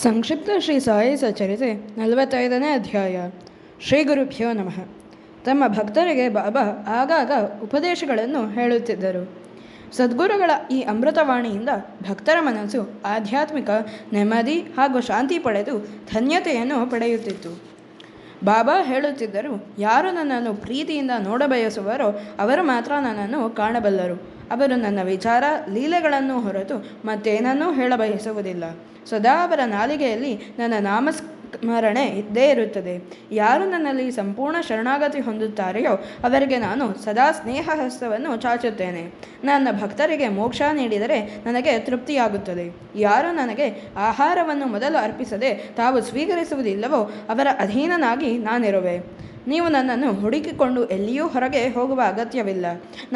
ಸಂಕ್ಷಿಪ್ತ ಶ್ರೀ ಸಾಯಿ ಸಚರಿತೆ 45ನೇ ಅಧ್ಯಾಯ. ಶ್ರೀ ಗುರುಭ್ಯೋ ನಮಃ. ತಮ್ಮ ಭಕ್ತರಿಗೆ ಬಾಬಾ ಆಗಾಗ ಉಪದೇಶಗಳನ್ನು ಹೇಳುತ್ತಿದ್ದರು. ಸದ್ಗುರುಗಳ ಈ ಅಮೃತವಾಣಿಯಿಂದ ಭಕ್ತರ ಮನಸ್ಸು ಆಧ್ಯಾತ್ಮಿಕ ನೆಮ್ಮದಿ ಹಾಗೂ ಶಾಂತಿ ಪಡೆದು ಧನ್ಯತೆಯನ್ನು ಪಡೆಯುತ್ತಿತ್ತು. ಬಾಬಾ ಹೇಳುತ್ತಿದ್ದರು, ಯಾರು ನನ್ನನ್ನು ಪ್ರೀತಿಯಿಂದ ನೋಡಬಯಸುವರೋ ಅವರು ಮಾತ್ರ ನನ್ನನ್ನು ಕಾಣಬಲ್ಲರು. ಅವರು ನನ್ನ ವಿಚಾರ ಲೀಲೆಗಳನ್ನು ಹೊರತು ಮತ್ತೇನನ್ನೂ ಹೇಳಬಯಸುವುದಿಲ್ಲ. ಸದಾ ಅವರ ನಾಲಿಗೆಯಲ್ಲಿ ನನ್ನ ನಾಮಸ್ಮರಣೆ ಇದ್ದೇ ಇರುತ್ತದೆ. ಯಾರು ನನ್ನಲ್ಲಿ ಸಂಪೂರ್ಣ ಶರಣಾಗತಿ ಹೊಂದುತ್ತಾರೆಯೋ ಅವರಿಗೆ ನಾನು ಸದಾ ಸ್ನೇಹ ಹಸ್ತವನ್ನು ಚಾಚುತ್ತೇನೆ. ನನ್ನ ಭಕ್ತರಿಗೆ ಮೋಕ್ಷ ನೀಡಿದರೆ ನನಗೆ ತೃಪ್ತಿಯಾಗುತ್ತದೆ. ಯಾರು ನನಗೆ ಆಹಾರವನ್ನು ಮೊದಲು ಅರ್ಪಿಸದೆ ತಾವು ಸ್ವೀಕರಿಸುವುದಿಲ್ಲವೋ ಅವರ ಅಧೀನನಾಗಿ ನಾನಿರುವೆ. ನೀವು ನನ್ನನ್ನು ಹುಡುಕಿಕೊಂಡು ಎಲ್ಲಿಯೂ ಹೊರಗೆ ಹೋಗುವ ಅಗತ್ಯವಿಲ್ಲ.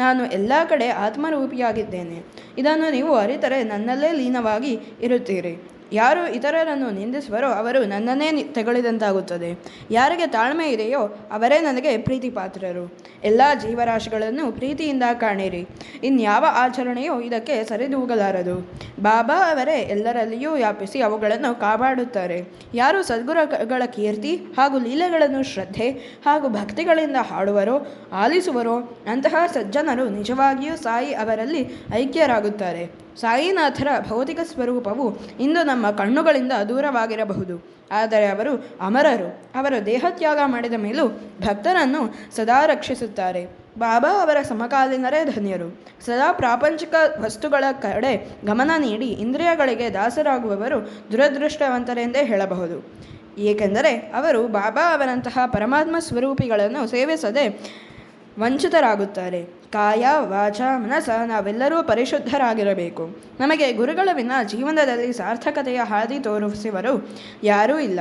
ನಾನು ಎಲ್ಲ ಕಡೆ ಆತ್ಮರೂಪಿಯಾಗಿದ್ದೇನೆ. ಇದನ್ನು ನೀವು ಅರಿತರೆ ನನ್ನಲ್ಲೇ ಲೀನವಾಗಿ ಇರುತ್ತೀರಿ. ಯಾರು ಇತರರನ್ನು ನಿಂದಿಸುವರೋ ಅವರು ನನ್ನನ್ನೇ ತೆಗಳಿದಂತಾಗುತ್ತದೆ. ಯಾರಿಗೆ ತಾಳ್ಮೆ ಇದೆಯೋ ಅವರೇ ನನಗೆ ಪ್ರೀತಿಪಾತ್ರರು. ಎಲ್ಲ ಜೀವರಾಶಿಗಳನ್ನು ಪ್ರೀತಿಯಿಂದ ಕಾಣಿರಿ. ಇನ್ಯಾವ ಆಚರಣೆಯೂ ಇದಕ್ಕೆ ಸರಿದೂಗಲಾರದು. ಬಾಬಾ ಅವರೇ ಎಲ್ಲರಲ್ಲಿಯೂ ವ್ಯಾಪಿಸಿ ಅವುಗಳನ್ನು ಕಾಪಾಡುತ್ತಾರೆ. ಯಾರು ಸದ್ಗುರುಗಳ ಕೀರ್ತಿ ಹಾಗೂ ಲೀಲೆಗಳನ್ನು ಶ್ರದ್ಧೆ ಹಾಗೂ ಭಕ್ತಿಗಳಿಂದ ಹಾಡುವರೋ ಆಲಿಸುವರೋ ಅಂತಹ ಸಜ್ಜನರು ನಿಜವಾಗಿಯೂ ಸಾಯಿ ಅವರಲ್ಲಿ ಐಕ್ಯರಾಗುತ್ತಾರೆ. ಸಾಯಿನಾಥರ ಭೌತಿಕ ಸ್ವರೂಪವು ಇಂದು ನಮ್ಮ ಕಣ್ಣುಗಳಿಂದ ದೂರವಾಗಿರಬಹುದು, ಆದರೆ ಅವರು ಅಮರರು. ಅವರು ದೇಹತ್ಯಾಗ ಮಾಡಿದ ಮೇಲೂ ಭಕ್ತರನ್ನು ಸದಾ ರಕ್ಷಿಸುತ್ತಾರೆ. ಬಾಬಾ ಅವರ ಸಮಕಾಲೀನರೇ ಧನ್ಯರು. ಸದಾ ಪ್ರಾಪಂಚಿಕ ವಸ್ತುಗಳ ಕಡೆ ಗಮನ ನೀಡಿ ಇಂದ್ರಿಯಗಳಿಗೆ ದಾಸರಾಗುವವರು ದುರದೃಷ್ಟವಂತರೆಂದೇ ಹೇಳಬಹುದು. ಏಕೆಂದರೆ ಅವರು ಬಾಬಾ ಅವರಂತಹ ಪರಮಾತ್ಮ ಸ್ವರೂಪಿಗಳನ್ನು ಸೇವಿಸದೆ ವಂಚಿತರಾಗುತ್ತಾರೆ. ಕಾಯ ವಾಚ ಮನಸ ನಾವೆಲ್ಲರೂ ಪರಿಶುದ್ಧರಾಗಿರಬೇಕು. ನಮಗೆ ಗುರುಗಳ ವಿನ ಜೀವನದಲ್ಲಿ ಸಾರ್ಥಕತೆಯ ಹಾದಿ ತೋರಿಸುವರು ಯಾರೂ ಇಲ್ಲ.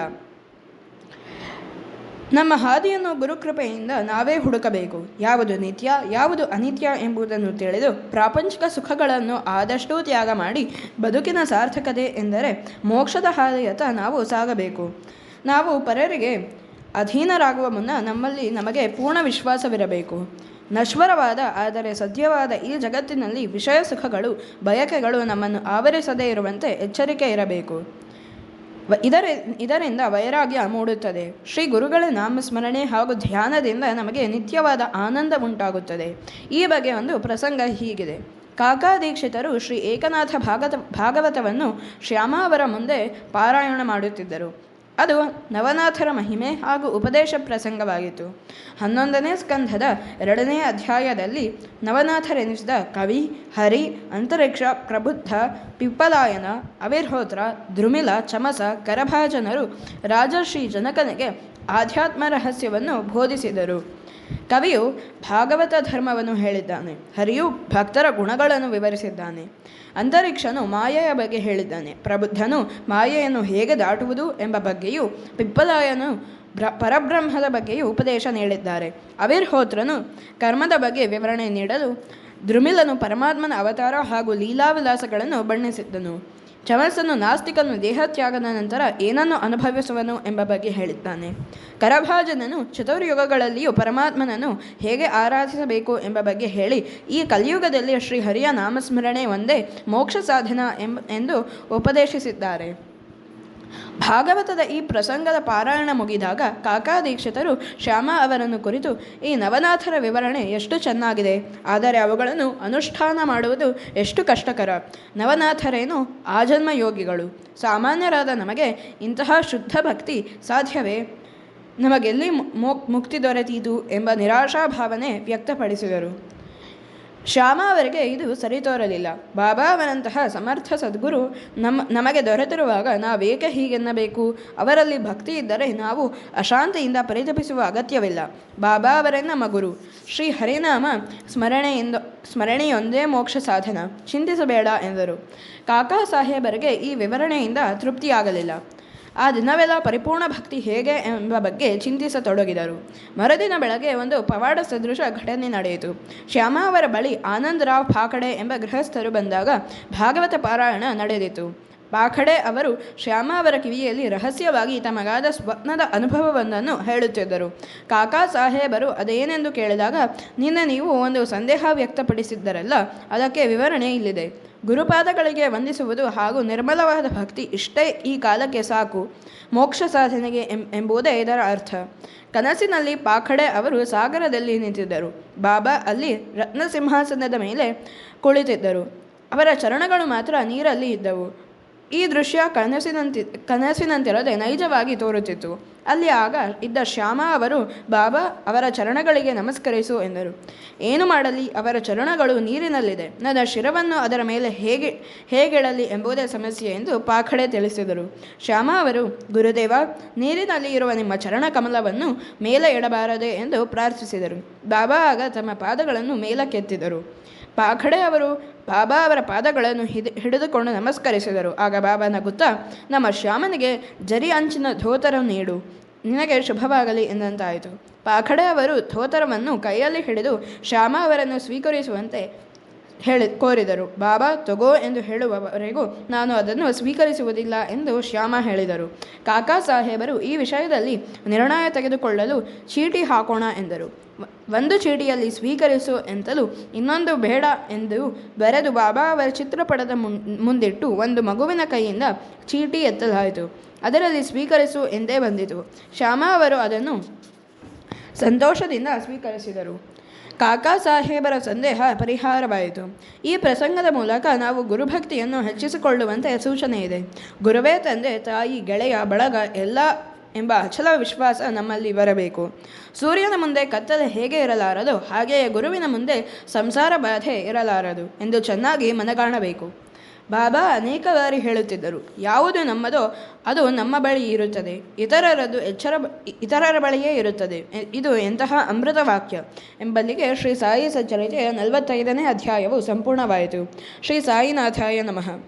ನಮ್ಮ ಹಾದಿಯನ್ನು ಗುರುಕೃಪೆಯಿಂದ ನಾವೇ ಹುಡುಕಬೇಕು. ಯಾವುದು ನಿತ್ಯ ಯಾವುದು ಅನಿತ್ಯ ಎಂಬುದನ್ನು ತಿಳಿದು ಪ್ರಾಪಂಚಿಕ ಸುಖಗಳನ್ನು ಆದಷ್ಟೂ ತ್ಯಾಗ ಮಾಡಿ ಬದುಕಿನ ಸಾರ್ಥಕತೆ ಎಂದರೆ ಮೋಕ್ಷದ ಹಾದಿಯತ್ತ ನಾವು ಸಾಗಬೇಕು. ನಾವು ಪರರಿಗೆ ಅಧೀನರಾಗುವ ಮುನ್ನ ನಮ್ಮಲ್ಲಿ ನಮಗೆ ಪೂರ್ಣ ವಿಶ್ವಾಸವಿರಬೇಕು. ನಶ್ವರವಾದ ಆದರೆ ಸತ್ಯವಾದ ಈ ಜಗತ್ತಿನಲ್ಲಿ ವಿಷಯ ಸುಖಗಳು ಬಯಕೆಗಳು ನಮ್ಮನ್ನು ಆವರಿಸದೇ ಇರುವಂತೆ ಎಚ್ಚರಿಕೆ ಇರಬೇಕು. ಇದರಿಂದ ವೈರಾಗ್ಯ ಮೂಡುತ್ತದೆ. ಶ್ರೀ ಗುರುಗಳ ನಾಮಸ್ಮರಣೆ ಹಾಗೂ ಧ್ಯಾನದಿಂದ ನಮಗೆ ನಿತ್ಯವಾದ ಆನಂದ ಉಂಟಾಗುತ್ತದೆ. ಈ ಬಗ್ಗೆ ಒಂದು ಪ್ರಸಂಗ ಹೀಗಿದೆ. ಕಾಕಾ ದೀಕ್ಷಿತರು ಶ್ರೀ ಏಕನಾಥ ಭಾಗವತವನ್ನು ಶ್ಯಾಮ ಅವರ ಮುಂದೆ ಪಾರಾಯಣ ಮಾಡುತ್ತಿದ್ದರು. ಅದು ನವನಾಥರ ಮಹಿಮೆ ಹಾಗೂ ಉಪದೇಶ ಪ್ರಸಂಗವಾಗಿತ್ತು. 11ನೇ ಸ್ಕಂಧದ 2ನೇ ಅಧ್ಯಾಯದಲ್ಲಿ ನವನಾಥರೆನಿಸಿದ ಕವಿ, ಹರಿ, ಅಂತರಿಕ್ಷ, ಪ್ರಬುದ್ಧ, ಪಿಪ್ಪಲಾಯನ, ಅವಿರ್ಹೋತ್ರ, ದ್ರುಮಿಲ, ಚಮಸ, ಕರಭಾಜನರು ರಾಜರ್ಷಿ ಜನಕನಿಗೆ ಆಧ್ಯಾತ್ಮ ರಹಸ್ಯವನ್ನು ಬೋಧಿಸಿದರು. ಕವಿಯು ಭಾಗವತ ಧರ್ಮವನ್ನು ಹೇಳಿದ್ದಾನೆ. ಹರಿಯು ಭಕ್ತರ ಗುಣಗಳನ್ನು ವಿವರಿಸಿದ್ದಾನೆ. ಅಂತರಿಕ್ಷನು ಮಾಯೆಯ ಬಗ್ಗೆ ಹೇಳಿದ್ದಾನೆ. ಪ್ರಬುದ್ಧನು ಮಾಯೆಯನ್ನು ಹೇಗೆ ದಾಟುವುದು ಎಂಬ ಬಗ್ಗೆಯೂ, ಪಿಪ್ಪಲಾಯನು ಪರಬ್ರಹ್ಮದ ಬಗ್ಗೆಯೂ ಉಪದೇಶ ನೀಡಿದ್ದಾರೆ. ಅವಿರ್ಹೋತ್ರನು ಕರ್ಮದ ಬಗ್ಗೆ ವಿವರಣೆ ನೀಡಲು, ದ್ರುಮಿಲನು ಪರಮಾತ್ಮನ ಅವತಾರ ಹಾಗೂ ಲೀಲಾವಿಲಾಸಗಳನ್ನು ಬಣ್ಣಿಸಿದ್ದನು. ಚಮಸನು ನಾಸ್ತಿಕನು ದೇಹತ್ಯಾಗದ ನಂತರ ಏನನ್ನು ಅನುಭವಿಸುವನು ಎಂಬ ಬಗ್ಗೆ ಹೇಳಿದ್ದಾನೆ. ಕರಭಾಜನನು ಚತುರ್ಯುಗಗಳಲ್ಲಿಯೂ ಪರಮಾತ್ಮನನ್ನು ಹೇಗೆ ಆರಾಧಿಸಬೇಕು ಎಂಬ ಬಗ್ಗೆ ಹೇಳಿ ಈ ಕಲಿಯುಗದಲ್ಲಿ ಶ್ರೀಹರಿಯ ನಾಮಸ್ಮರಣೆ ಒಂದೇ ಮೋಕ್ಷ ಸಾಧನ ಎಂದು ಉಪದೇಶಿಸಿದ್ದಾರೆ. ಭಾಗವತದ ಈ ಪ್ರಸಂಗದ ಪಾರಾಯಣ ಮುಗಿದಾಗ ಕಾಕಾ ದೀಕ್ಷಿತರು ಶ್ಯಾಮ ಅವರನ್ನು ಕುರಿತು, ಈ ನವನಾಥರ ವಿವರಣೆ ಎಷ್ಟು ಚೆನ್ನಾಗಿದೆ, ಆದರೆ ಅವುಗಳನ್ನು ಅನುಷ್ಠಾನ ಮಾಡುವುದು ಎಷ್ಟು ಕಷ್ಟಕರ. ನವನಾಥರೇನು ಆಜನ್ಮ ಯೋಗಿಗಳು. ಸಾಮಾನ್ಯರಾದ ನಮಗೆ ಇಂತಹ ಶುದ್ಧ ಭಕ್ತಿ ಸಾಧ್ಯವೇ? ನಮಗೆಲ್ಲಿ ಮುಕ್ತಿ ದೊರೆತೀತು ಎಂಬ ನಿರಾಶಾಭಾವನೆ ವ್ಯಕ್ತಪಡಿಸಿದರು. ಶ್ಯಾಮ ಅವರಿಗೆ ಇದು ಸರಿತೋರಲಿಲ್ಲ. ಬಾಬಾ ಅವರಂತಹ ಸಮರ್ಥ ಸದ್ಗುರು ನಮಗೆ ದೊರೆತಿರುವಾಗ ನಾವೇಕೆ ಹೀಗೆನ್ನಬೇಕು? ಅವರಲ್ಲಿ ಭಕ್ತಿ ಇದ್ದರೆ ನಾವು ಅಶಾಂತಿಯಿಂದ ಪರಿತಪಿಸುವ ಅಗತ್ಯವಿಲ್ಲ. ಬಾಬಾ ಅವರೇ ನಮ್ಮ ಗುರು. ಶ್ರೀ ಹರಿನಾಮ ಸ್ಮರಣೆಯೊಂದೇ ಮೋಕ್ಷ ಸಾಧನ, ಚಿಂತಿಸಬೇಡ ಎಂದರು. ಕಾಕಾ ಸಾಹೇಬರಿಗೆ ಈ ವಿವರಣೆಯಿಂದ ತೃಪ್ತಿಯಾಗಲಿಲ್ಲ. ಆ ದಿನವೆಲ್ಲ ಪರಿಪೂರ್ಣ ಭಕ್ತಿ ಹೇಗೆ ಎಂಬ ಬಗ್ಗೆ ಚಿಂತಿಸತೊಡಗಿದರು. ಮರುದಿನ ಬೆಳಗ್ಗೆ ಒಂದು ಪವಾಡ ಸದೃಶ ಘಟನೆ ನಡೆಯಿತು. ಶ್ಯಾಮ ಅವರ ಬಳಿ ಆನಂದರಾವ್ ಫಾಕಡೆ ಎಂಬ ಗೃಹಸ್ಥರು ಬಂದಾಗ ಭಾಗವತ ಪಾರಾಯಣ ನಡೆದಿತು. ಪಾಖಡೆ ಅವರು ಶ್ಯಾಮ ಅವರ ಕಿವಿಯಲ್ಲಿ ರಹಸ್ಯವಾಗಿ ತಮಗಾದ ಸ್ವಪ್ನದ ಅನುಭವವೊಂದನ್ನು ಹೇಳುತ್ತಿದ್ದರು. ಕಾಕಾ ಸಾಹೇಬರು ಅದೇನೆಂದು ಕೇಳಿದಾಗ, ನಿನ್ನೆ ನೀವು ಒಂದು ಸಂದೇಹ ವ್ಯಕ್ತಪಡಿಸಿದ್ದರಲ್ಲ, ಅದಕ್ಕೆ ವಿವರಣೆ ಇಲ್ಲಿದೆ. ಗುರುಪಾದಗಳಿಗೆ ವಂದಿಸುವುದು ಹಾಗೂ ನಿರ್ಮಲವಾದ ಭಕ್ತಿ ಇಷ್ಟೇ ಈ ಕಾಲಕ್ಕೆ ಸಾಕು ಮೋಕ್ಷ ಸಾಧನೆಗೆ ಎಂಬುದೇ ಇದರ ಅರ್ಥ. ಕನಸಿನಲ್ಲಿ ಪಾಖಡೆ ಅವರು ಸಾಗರದಲ್ಲಿ ನಿಂತಿದ್ದರು. ಬಾಬಾ ಅಲ್ಲಿ ರತ್ನಸಿಂಹಾಸನದ ಮೇಲೆ ಕುಳಿತಿದ್ದರು. ಅವರ ಚರಣಗಳು ಮಾತ್ರ ನೀರಲ್ಲಿ ಇದ್ದವು. ಈ ದೃಶ್ಯ ಕನಸಿನಂತಿರದೆ ನೈಜವಾಗಿ ತೋರುತ್ತಿತ್ತು. ಅಲ್ಲಿ ಆಗ ಇದ್ದ ಶ್ಯಾಮ ಅವರು, ಬಾಬಾ ಅವರ ಚರಣಗಳಿಗೆ ನಮಸ್ಕರಿಸು ಎಂದರು. ಏನು ಮಾಡಲಿ, ಅವರ ಚರಣಗಳು ನೀರಿನಲ್ಲಿದೆ, ನನ್ನ ಶಿರವನ್ನು ಅದರ ಮೇಲೆ ಹೇಗಿಡಲಿ ಎಂಬುದೇ ಸಮಸ್ಯೆ ಎಂದು ಪಾಖಡೆ ತಿಳಿಸಿದರು. ಶ್ಯಾಮ ಅವರು, ಗುರುದೇವ, ನೀರಿನಲ್ಲಿ ಇರುವ ನಿಮ್ಮ ಚರಣ ಕಮಲವನ್ನು ಮೇಲೆ ಇಡಬಾರದೆ ಎಂದು ಪ್ರಾರ್ಥಿಸಿದರು. ಬಾಬಾ ಆಗ ತಮ್ಮ ಪಾದಗಳನ್ನು ಮೇಲಕ್ಕೆತ್ತಿದರು. ಪಾಖಡೆ ಅವರು ಬಾಬಾ ಅವರ ಪಾದಗಳನ್ನು ಹಿಡಿದುಕೊಂಡು ನಮಸ್ಕರಿಸಿದರು. ಆಗ ಬಾಬಾ ನಗುತ್ತಾ, ನಮ್ಮ ಶ್ಯಾಮನಿಗೆ ಜರಿ ಅಂಚಿನ ಧೋತರ ನೀಡು, ನಿನಗೆ ಶುಭವಾಗಲಿ ಎಂದಂತಾಯಿತು. ಪಾಖಡೆ ಅವರು ಧೋತರವನ್ನು ಕೈಯಲ್ಲಿ ಹಿಡಿದು ಶ್ಯಾಮ ಅವರನ್ನು ಸ್ವೀಕರಿಸುವಂತೆ ಕೋರಿದರು. ಬಾಬಾ ತಗೋ ಎಂದು ಹೇಳುವವರೆಗೂ ನಾನು ಅದನ್ನು ಸ್ವೀಕರಿಸುವುದಿಲ್ಲ ಎಂದು ಶ್ಯಾಮ ಹೇಳಿದರು. ಕಾಕಾ ಸಾಹೇಬರು ಈ ವಿಷಯದಲ್ಲಿ ನಿರ್ಣಯ ತೆಗೆದುಕೊಳ್ಳಲು ಚೀಟಿ ಹಾಕೋಣ ಎಂದರು. ಒಂದು ಚೀಟಿಯಲ್ಲಿ ಸ್ವೀಕರಿಸು ಎಂತಲೂ ಇನ್ನೊಂದು ಬೇಡ ಎಂದು ಬರೆದು ಬಾಬಾ ಅವರ ಚಿತ್ರಪಟದ ಮುಂದಿಟ್ಟು ಒಂದು ಮಗುವಿನ ಕೈಯಿಂದ ಚೀಟಿ ಎತ್ತಲಾಯಿತು. ಅದರಲ್ಲಿ ಸ್ವೀಕರಿಸು ಎಂದೇ ಬಂದಿತು. ಶ್ಯಾಮ ಅವರು ಅದನ್ನು ಸಂತೋಷದಿಂದ ಸ್ವೀಕರಿಸಿದರು. ಕಾಕಾ ಸಾಹೇಬರ ಸಂದೇಹ ಪರಿಹಾರವಾಯಿತು. ಈ ಪ್ರಸಂಗದ ಮೂಲಕ ನಾವು ಗುರುಭಕ್ತಿಯನ್ನು ಹೆಚ್ಚಿಸಿಕೊಳ್ಳುವಂತೆ ಸೂಚನೆ ಇದೆ. ಗುರುವೇ ತಂದೆ, ತಾಯಿ, ಗೆಳೆಯ, ಬಳಗ ಎಲ್ಲ ಎಂಬ ಅಚಲ ವಿಶ್ವಾಸ ನಮ್ಮಲ್ಲಿ ಬರಬೇಕು. ಸೂರ್ಯನ ಮುಂದೆ ಕತ್ತಲೆ ಹೇಗೆ ಇರಲಾರದು, ಹಾಗೆಯೇ ಗುರುವಿನ ಮುಂದೆ ಸಂಸಾರ ಬಾಧೆ ಇರಲಾರದು ಎಂದು ಚೆನ್ನಾಗಿ ಮನಗಾಣಬೇಕು. ಬಾಬಾ ಅನೇಕ ಬಾರಿ ಹೇಳುತ್ತಿದ್ದರು, ಯಾವುದು ನಮ್ಮದೋ ಅದು ನಮ್ಮ ಬಳಿ ಇರುತ್ತದೆ, ಇತರರ ಬಳಿಯೇ ಇರುತ್ತದೆ. ಇದು ಎಂತಹ ಅಮೃತ ವಾಕ್ಯ ಎಂಬಲ್ಲಿಗೆ ಶ್ರೀ ಸಾಯಿ ಸಚ್ಚರಿತೆಯ 45ನೇ ಅಧ್ಯಾಯವು ಸಂಪೂರ್ಣವಾಯಿತು. ಶ್ರೀ ಸಾಯಿನಾಥಾಯ ನಮಃ.